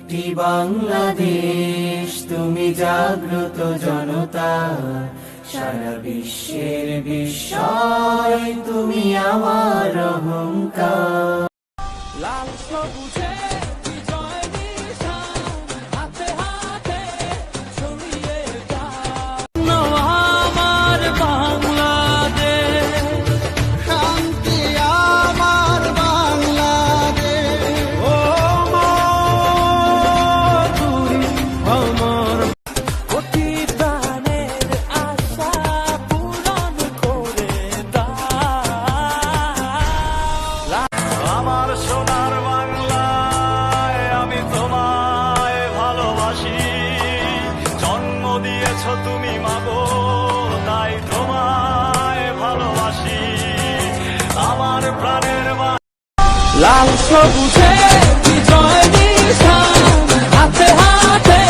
একটি বাংলাদেশ তুমি জাগ্রত জনতা, সারা বিশ্বের বিস্ময় তুমি আমার অহংকার। লাল সবুজে বিজয় নিশান, হাতে হাতে ছড়িয়ে দাও আমার বাংলাদেশ, শান্তি আমার বাংলাদেশ। ও মা তুই আমার অতি প্রাণের আশা পূরণ করে দাও। আমার সোনার বাংলায় আমি তোমায় ভালোবাসি, জন্ম দিয়েছ তুমি মাগো তাই তোমায় ভালোবাসি, আমার প্রাণের লাল সবুজে বিজয় নিশান, হাতে হাতে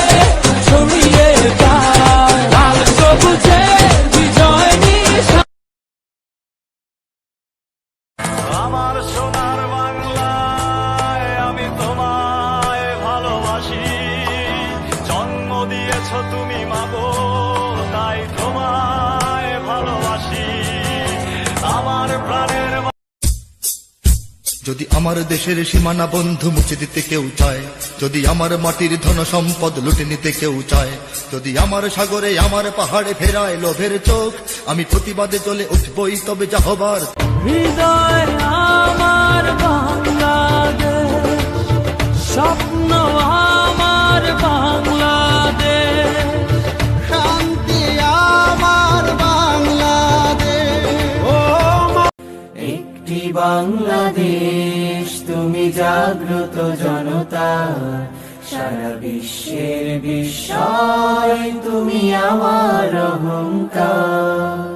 ছড়িয়ে দাও। লাল সবুজে বিজয় নিশান, আমার সোনার বাংলায় আমি তোমায় ভালোবাসি, জন্ম দিয়েছ তুমি মাগো তাই তোমায় ভালোবাসি, আমার প্রাণের যদি আমার দেশের সীমানা বন্ধু মুছে দিতে কেউ চায়, যদি আমার মাটির ধন সম্পদ লুটে নিতে কেউ চায়, যদি আমার সাগরে আমার পাহাড়ে ফেরায় লোভের চোখ, আমি প্রতিবাদে চলে উঠবই তবে যা হবার। হৃদয় আমার বাংলাদেশ, স্বপ্ন আমার বাংলাদেশ, শান্তি আমার বাংলাদেশ। ও মা একটি বাংলাদেশ তুমি জাগ্রত জনতা, সারা বিশ্বের বিস্ময় তুমি আমার অহংকার।